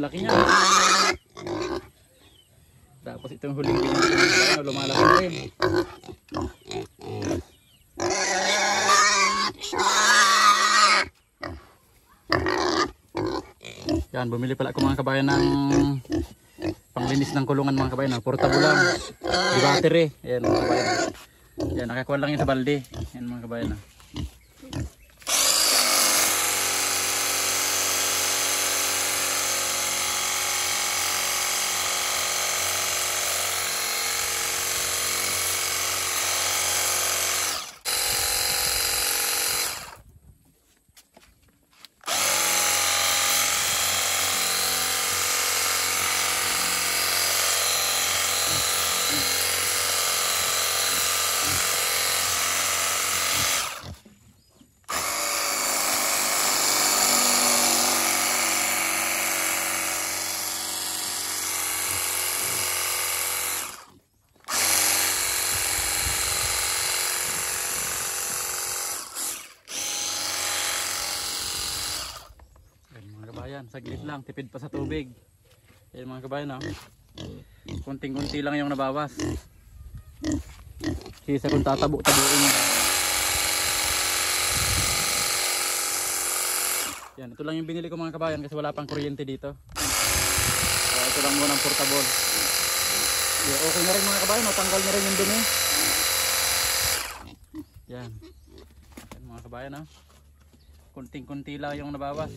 laki niya. Tapos itong huling binili ko, lumalaki na rin. Yan, bumili pala ako mga kabayan ng panglinis ng kulungan mga kabayan. Portable lang. Di battery. Yan mga kabayan. Yan, nakakuha lang yun sa balde. Yan mga kabayan. Sa gilid lang, tipid pa sa tubig. Ayan mga kabayan, kunting-kunti lang yung nabawas. Kisa kung tatabu-tabuin. Yan, ito lang yung binili ko mga kabayan kasi wala pang kuryente dito. Ito lang muna ang portable. Yeah, okay na rin mga kabayan, matanggal na rin yung dumi. Yan. Yan mga kabayan, kunting-kunti lang yung nabawas.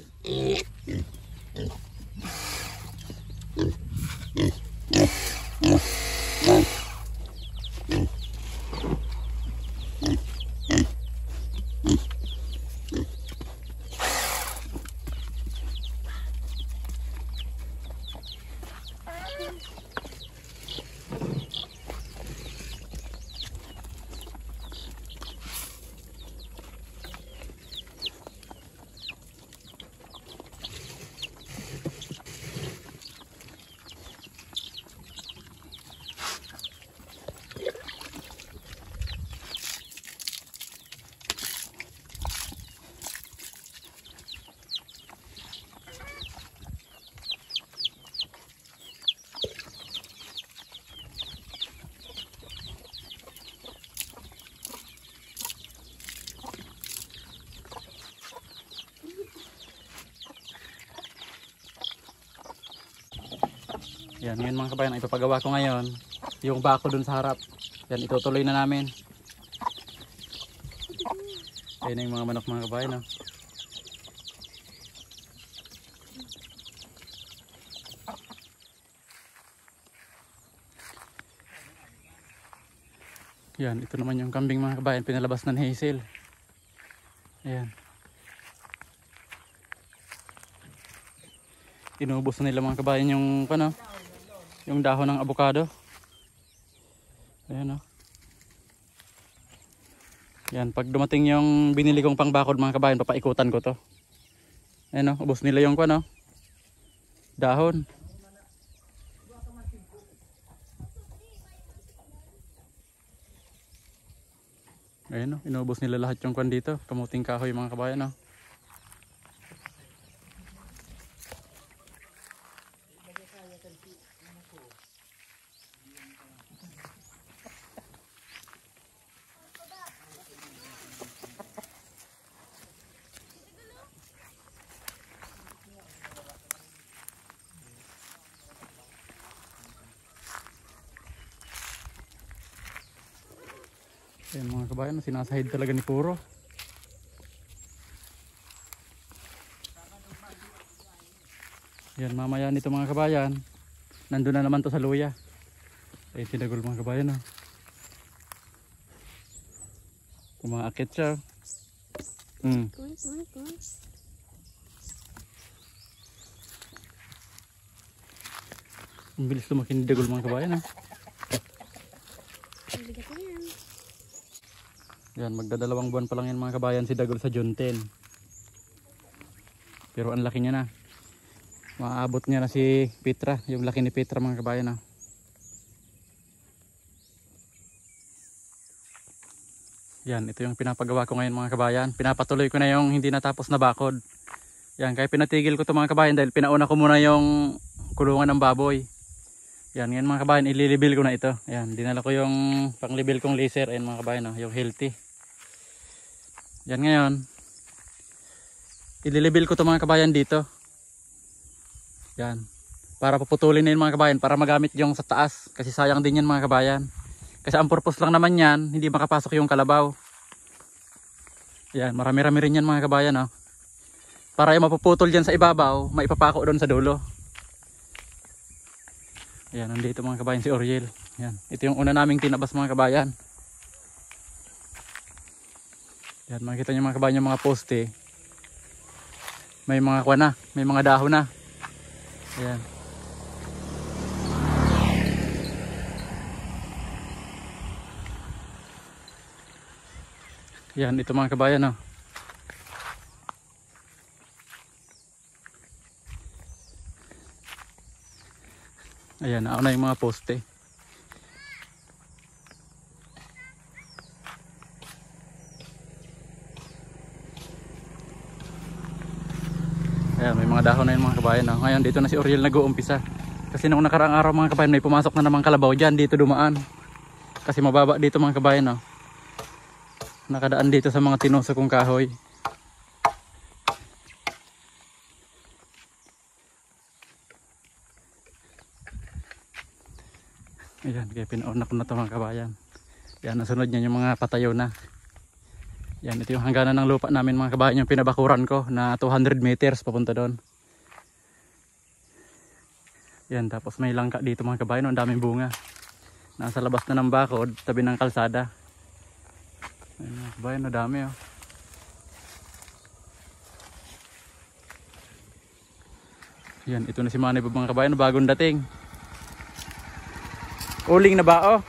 Yan, yun mga kabayan, ipapagawa ko ngayon yung bako dun sa harap. Yan, itutuloy na namin. Ayun na yung mga manok mga kabayan. Yan, ito naman yung kambing mga kabayan, pinalabas na ni Hazel. Ayan. Inubos na nila mga kabayan yung yung dahon ng avocado. Ayan Yan, pag dumating yung binili kong pangbakod mga kabayan, papaikutan ko to. Ayan ubos nila yung dahon. Ayan inubos nila lahat yung dito. Kamuting kahoy mga kabayan Ayan mga kabayan, sinasahid talaga ni Puro. Yan, mamaya nito mga kabayan, nandun na naman to sa luya. Ay tinagol mga kabayan Kumaakit siya. Ang bilis lumaki ni Dagol mga kabayan Yan, magdadalawang buwan pa lang yan mga kabayan si Dagol sa June 10. Pero ang laki niya na. Maabot niya na si Petra, yung laki ni Petra mga kabayan Yan, ito yung pinapagawa ko ngayon mga kabayan. Pinapatuloy ko na yung hindi natapos na bakod. Yan, kaya pinatigil ko ito mga kabayan dahil pinauna ko muna yung kulungan ng baboy. Yan, ngayon mga kabayan, ililibil ko na ito. Yan, dinala ko yung panglibil kong laser. Ayan mga kabayan, oh, yung healthy. Yan ngayon, ililibil ko ito mga kabayan dito. Yan, para puputulin na yun mga kabayan, para magamit yung sa taas. Kasi sayang din yan mga kabayan. Kasi ang purpose lang naman yan, hindi makapasok yung kalabaw. Yan, marami-rami rin yan mga kabayan, oh. Para yung mapuputol dyan sa ibabaw, maipapako doon sa dulo. Ayan, nandito mga kabayan si Oriel. Ayan, ito yung una naming tinabas mga kabayan. Ayan, makikita nyo mga kabayan yung mga poste. May mga kuwan na, may mga dahon na. Ayan. Ayan, ito mga kabayan, oh. Ayan, nauna yung mga poste. Ayan, may mga dahon na yun mga kabayan. Oh. Ngayon, dito na si Oriel nag-uumpisa. Kasi nung nakaraang araw mga kabayan, may pumasok na namang kalabaw dyan. Dito dumaan. Kasi mababa dito mga kabayan. Oh. Nakadaan dito sa mga tinusok kong kahoy. Ayan, kaya pinauna ko na ito mga kabayan. Ayan, nasunod niya yung mga patayo na. Ayan, ito yung hangganan ng lupa namin mga kabayan. Yung pinabakuran ko na 200 meters papunta doon. Ayan, tapos may langka dito mga kabayan. Ang daming bunga. Nasa labas na ng bakod, tabi ng kalsada. Ayan mga kabayan, ang dami oh. Ayan, ito na si Manny mga kabayan. Bagong dating. Uling na bao.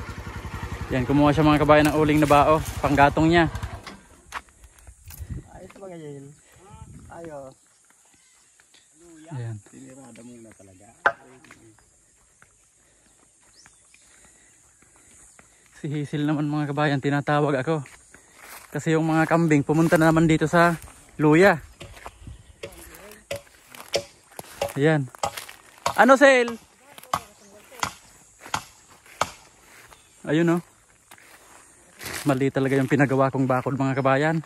Yan, kumuha siya mga kabayan ng uling na bao. Panggatong niya. Ayos ba ganyan? Ayos. Ayan. Tinirada muna talaga. Si Hazel naman mga kabayan, tinatawag ako. Kasi yung mga kambing pumunta na naman dito sa luya. Ayan. Ano, Sel? Ayun oh. Mali talaga yung pinagawa kong bakod mga kabayan.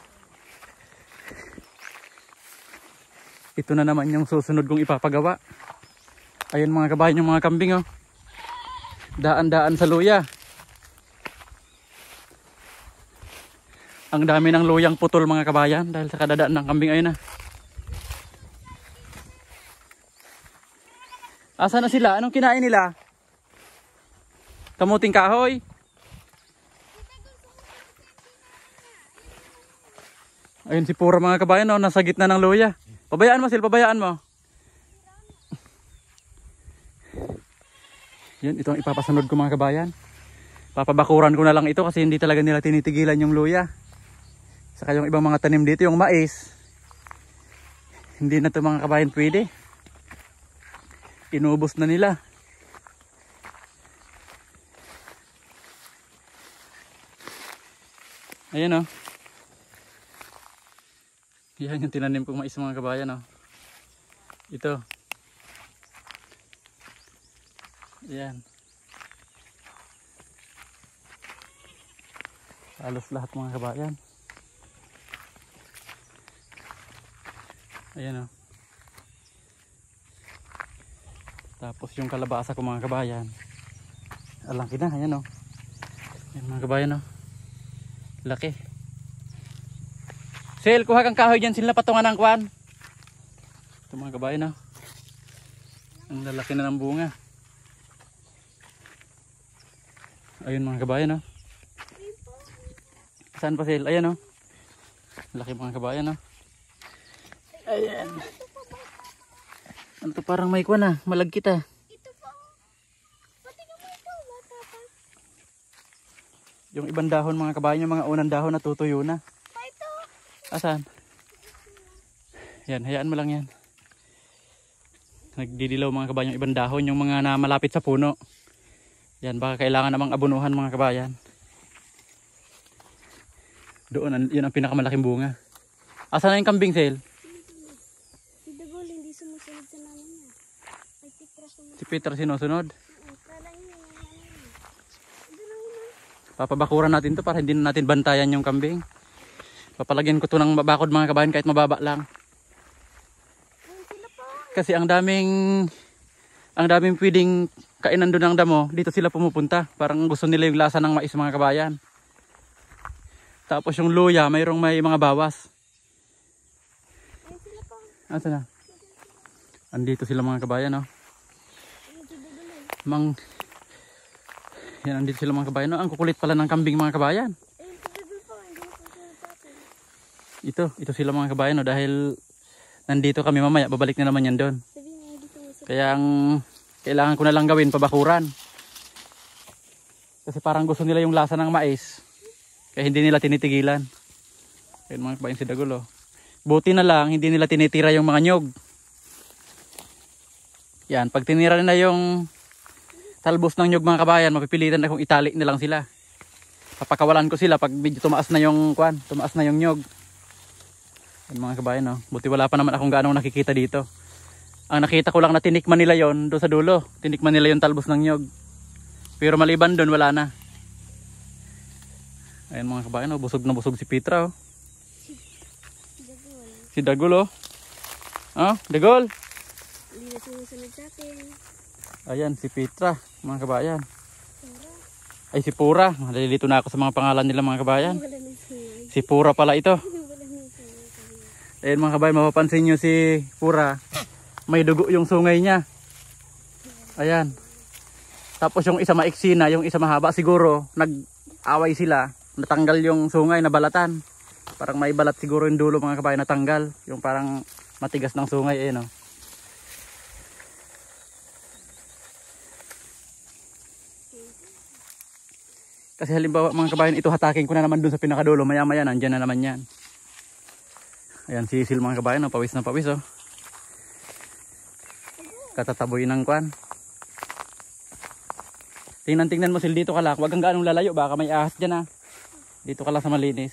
Ito na naman yung susunod kong ipapagawa. Ayun mga kabayan yung mga kambing oh. Daan-daan sa luya. Ang dami ng luyang putol mga kabayan dahil sa kadadaan ng kambing ayun na. Asa na sila? Anong kinain nila? Kamuting kahoy? Ayun si Pura mga kabayan oh, nasa gitna ng luya. Pabayaan mo Sil, pabayaan mo. Yan, ito ang ipapasunod ko mga kabayan. Papabakuran ko na lang ito kasi hindi talaga nila tinitigilan yung luya. Saka yung ibang mga tanim dito, yung mais. Hindi na ito mga kabayan pwede. Inubos na nila. Ayan oh. Yan yung tinanim kong mais mga kabayan oh. Ito. Ayan. Halos lahat mga kabayan. Ayan oh. Tapos yung kalabasa ko mga kabayan. Alaki na, ayan oh. Ayan mga kabayan oh. Laki. Sel, kuha kang kahoy dyan. Sila patungan ng kwan. Ito mga kabayan oh. Ang lalaki na ng bunga. Ayun mga kabayan oh. Saan pa Sel? Ayan oh. Laki mga kabayan oh. Ayan. Ano to, parang may kwan ah. Malagkit ah. Ito po. Pati naman ito. Matapang. Yung ibang dahon mga kabayan, yung mga unang dahon natutuyo na. Pa ito. Asan? Yan, hayaan mo lang yan. Nagdidilaw mga kabayan yung ibang dahon, yung mga na malapit sa puno. Yan, baka kailangan namang abunuhan mga kabayan. Doon, yun ang pinakamalaking bunga. Asan na yung kambing Sel? Peter sinusunod. Kala niyo yung ano yun. Ito lang yun. Papabakuran natin to para hindi na natin bantayan yung kambing. Papalagyan ko to ng bakod mga kabayan kahit mababa lang. Ayun sila po. Kasi ang daming pwedeng kainan doon ng damo. Dito sila pumupunta. Parang gusto nila yung lasa ng mais mga kabayan. Tapos yung luya, may mga bawas. Ayun sila po. Asa na? Andito sila mga kabayan, oh. Ayun si Duduloy. Yan, andito sila mga kabayan, oh. Ang kukulit pala ng kambing mga kabayan. Ayun si Duduloy po. Hindi na po sila sa atin. Ito sila mga kabayan, oh. Dahil nandito kami mamaya, babalik na naman yan doon. Sabihin niya dito mo sa... Kaya ang kailangan ko na lang gawin, pabakuran. Kasi parang gusto nila yung lasa ng mais. Kaya hindi nila tinitigilan. Ayun mga kabayan si Dagol, oh. Buti na lang, hindi nila tinitira yung mga nyog. Yan, pag tinira na yung talbos ng nyog mga kabayan, mapipilitan na kung itali na lang sila. Papakawalan ko sila pag medyo tumaas na yung nyog. Yan mga kabayan, oh. Buti wala pa naman akong gaano nakikita dito. Ang nakita ko lang na tinikman nila yon doon sa dulo. Tinikman nila yung talbos ng nyog. Pero maliban doon, wala na. Ayan mga kabayan, oh. Busog na busog si Petra, oh. Dagol. Si Dagol, oh. Oh, Dagol. Hindi na sumusunod sa atin. Ayan, si Petra, mga kabayan. Pura. Ay, si Pura. Nalilito na ako sa mga pangalan nila mga kabayan. Wala nang sungay. Si Pura pala ito. Wala nang sungay. Ayan mga kabayan, mapapansin nyo si Pura. May dugo yung sungay niya. Ayan. Tapos yung isa maiksi na, yung isa mahaba. Siguro, nag-away sila. Natanggal yung sungay na balatan. Parang may balat siguro yung dulo mga kabayan natanggal. Yung parang matigas ng sungay. Ayan, oh. Kasi halimbawa mga kabayan, ito hatakin ko na naman dun sa pinakadulo. Maya maya, nandyan na naman yan. Ayan, sisil mga kabayan, oh. Pawis na pawis, oh. Katataboy ng kwan. Tingnan mo sil, dito ka lang. Huwag kang gaanong lalayo, baka may ahas dyan, ah. Dito ka lang sa malinis.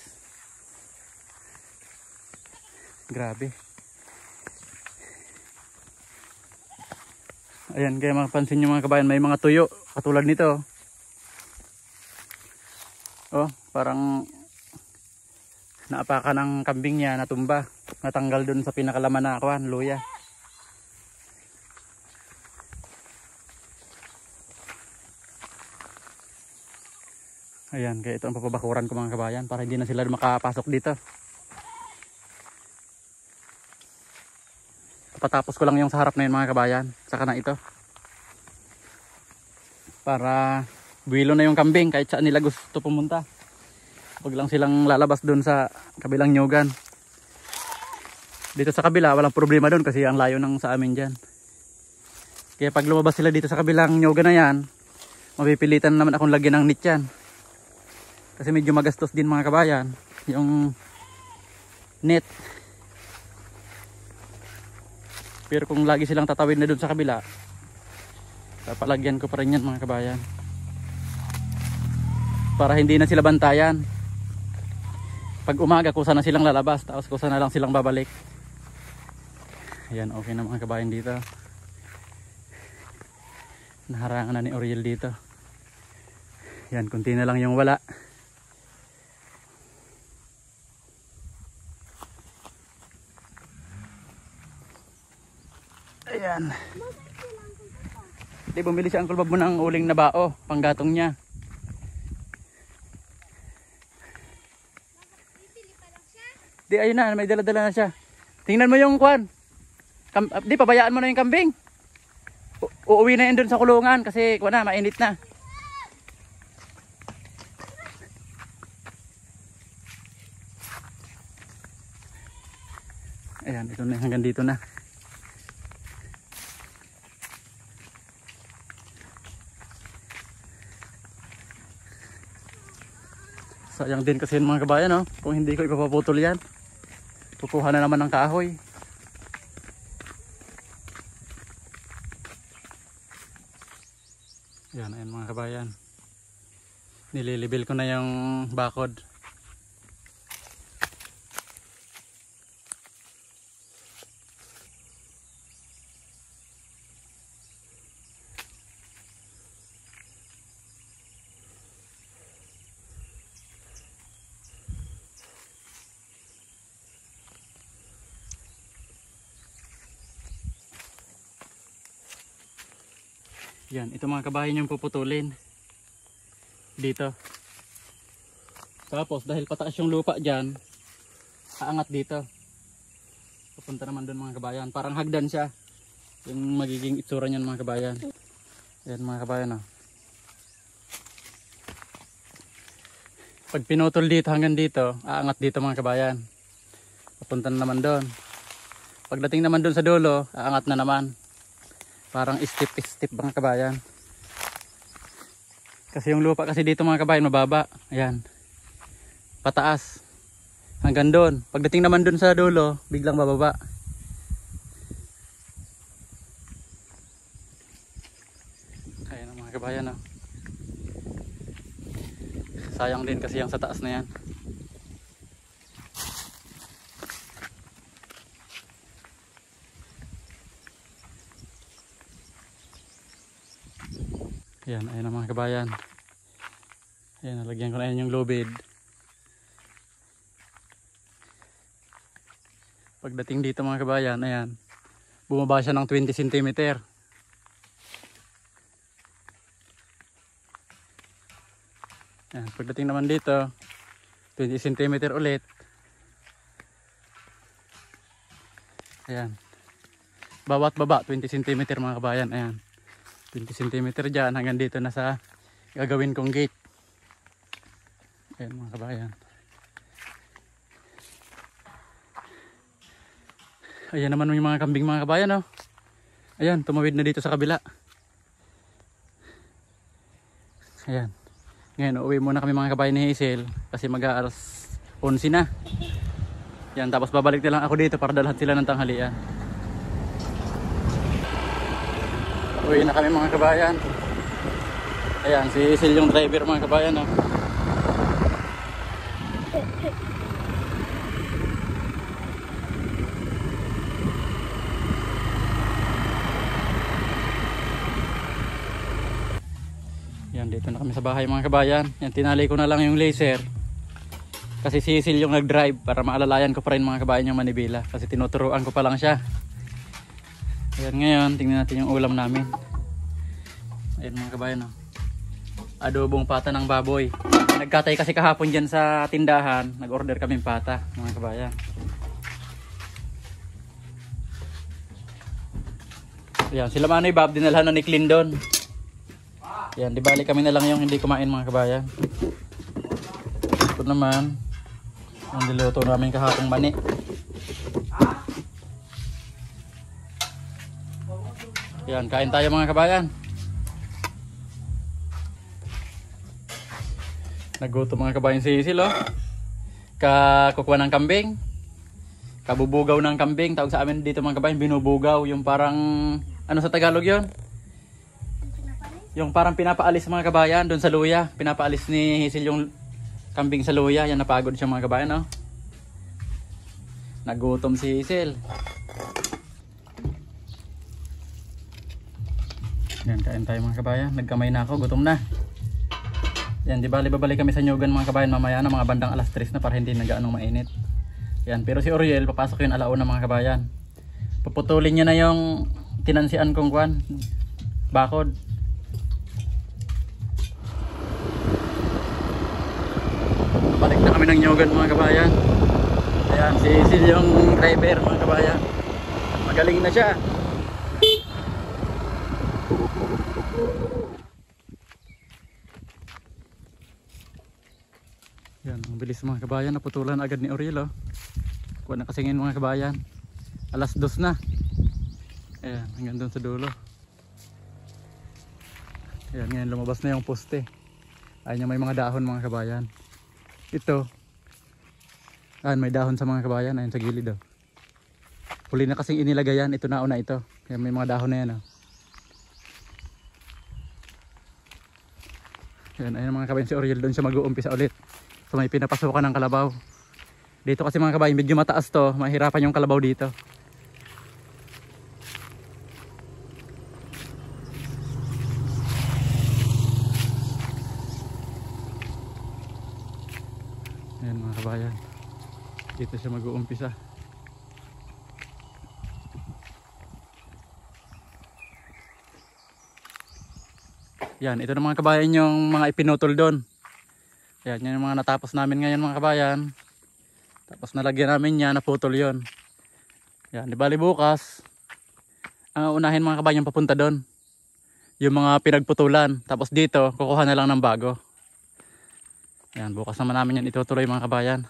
Grabe. Ayan, kaya mapansin nyo mga kabayan, may mga tuyo katulad nito. Oh, parang naapaka ng kambing niya, natumba. Natanggal dun sa pinakalaman na kwan, luya. Ayan, kaya ito ang papabakuran ko mga kabayan para hindi na sila makapasok dito. Patapos ko lang yung sa harap na yun mga kabayan, saka na ito. Para buwilo na yung kambing kahit saan nila gusto pumunta. Huwag lang silang lalabas dun sa kabilang nyugan. Dito sa kabila walang problema dun kasi ang layo ng sa amin dyan. Kaya pag lumabas sila dito sa kabilang nyugan na yan, mapipilitan naman akong lagyan ng net yan. Kasi medyo magastos din mga kabayan yung net. Pero kung lagi silang tatawid na dun sa kabila, papalagyan ko pa rin yan mga kabayan. Para hindi na sila bantayan. Pag umaga kusa na silang lalabas, tapos kusa na lang silang babalik. Ayan, okay na mga kabayan dito. Naharangan na ni Oriel dito. Ayan, kunti na lang yung wala. Ayan. Di bumili si Uncle Bob mo ng uling na bao, panggatong niya. Di ayun na, may dala-dala na siya. Tingnan mo yung kwan. Di pabayaan mo na yung kambing. Uuwi na yun dun sa kulungan kasi kwan na, mainit na. Ayan, ito na, hanggang dito na. Sayang din kasi mga kabayan, no? Kung hindi ko ipapaputol yan, kukuha na naman ng kahoy. Yan, ayan mga kabayan. Nililibil ko na yung bakod. Yan, ito mga kabayan yung puputulin. Dito. Tapos dahil pataas yung lupa dyan, aangat dito. Papunta naman doon mga kabayan. Parang hagdan siya. Yung magiging itsura niyan mga kabayan. Yan mga kabayan oh. Pag pinutol dito hanggang dito, aangat dito mga kabayan. Papunta na naman doon. Pagdating naman doon sa dulo, aangat na naman. Parang step mga kabayan. Kasi yung lupa kasi dito mga kabayan mababa. Ayan. Pataas. Hanggang doon. Pagdating naman doon sa dulo, biglang bababa. Ayan mga kabayan oh. Sayang din kasi yung sa taas na yan. Ayan, ayan na mga kabayan. Ayan, nalagyan ko na yan yung lubid. Pagdating dito mga kabayan, ayan, bumaba siya ng 20 cm. Ayan, pagdating naman dito, 20 cm ulit. Ayan, bawat baba 20 cm mga kabayan. Ayan, 20 cm dyan hanggang dito na sa gagawin kong gate. Ayan mga kabayan. Ayan naman yung mga kambing mga kabayan oh. Ayan, tumawid na dito sa kabila. Ayan. Ngayon, uuwi muna kami mga kabayan ni Hazel kasi mag-aalas 11 na. Ayan, tapos babalik na lang ako dito para dalhan sila ng tanghalian. Uwi na kami mga kabayan. Ayan, si Hazel yung driver mga kabayan oh. Yan, dito na kami sa bahay mga kabayan. Yan, tinali ko na lang yung laser. Kasi si Hazel yung nag-drive para maalalayan ko pa rin mga kabayan yung manibela. Kasi tinuturuan ko pa lang siya. Ayan, ngayon, tingnan natin yung ulam namin. Ayan mga kabayan oh. Adobong pata ng baboy. Nagkatay kasi kahapon dyan sa tindahan. Nag-order kaming pata mga kabayan. Ayan, sila Manoy Bob, dinalhan na ni Clindon. Yan, di bali kami na lang yung hindi kumain mga kabayan. Ito naman, yung niluto namin kahapong mani. Yan, kain tayo mga kabayan. Nagutom mga kabayan si Hazel oh. Kakukuha ng kambing. Kabubugaw ng kambing. Tawag sa amin dito mga kabayan, binubugaw. Yung parang, ano sa Tagalog yon? Yung parang pinapaalis mga kabayan doon sa luya. Pinapaalis ni Hazel yung kambing sa luya. Yan, napagod siya mga kabayan oh. Nagutom si Hazel. Yan, kain tayo mga kabayan. Nagkamay na ako, gutom na. Yan, di bali babalik kami sa Nyugan mga kabayan mamaya na mga bandang alas 3 na para hindi na gaanong mainit. Yan, pero si Oriel papasok yun alauna mga kabayan. Puputulin niya na yung tinansian kong kwan, bakod. Balik na kami ng Nyugan mga kabayan. Ayan, si Hazel yung driver mga kabayan. Magaling na siya. Yan, ang bilis mga kabayan. Naputulan agad ni Oriel oh. Kuha na kasingin mga kabayan. Alas 2 na. Ayan, hanggang doon sa dulo. Ayan, ngayon lumabas na yung poste. Ayan yung may mga dahon mga kabayan. Ito. Ayan, may dahon sa mga kabayan. Ayan sa gilid oh. Huli na kasing inilagay yan. Ito na una ito. Ayan, may mga dahon na yan oh. Ayan, ayan mga kabayan, si Oriel doon siya mag-uumpisa ulit. So may pinapasukan ng kalabaw. Dito kasi mga kabayan, medyo mataas to. Mahirapan yung kalabaw dito. Ayan mga kabayan. Dito siya mag-uumpisa. Yan, ito na mga kabayan yung mga ipinutol doon. Yan, yan yung mga natapos namin ngayon mga kabayan. Tapos nalagyan namin yan, naputol yon. Yan, di bali bukas, ang unahin mga kabayan papunta doon. Yung mga pinagputulan. Tapos dito, kukuha na lang ng bago. Yan, bukas naman namin yan itutuloy mga kabayan.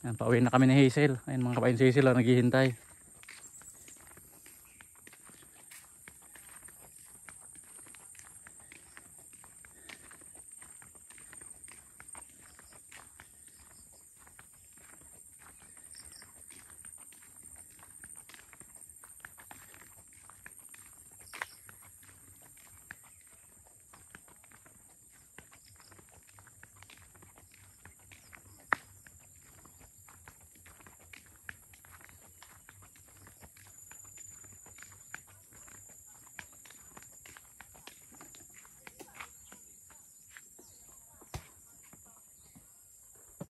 Yan, pauwi na kami ni Hazel. Ayun mga kabayan, si Hazel naghihintay.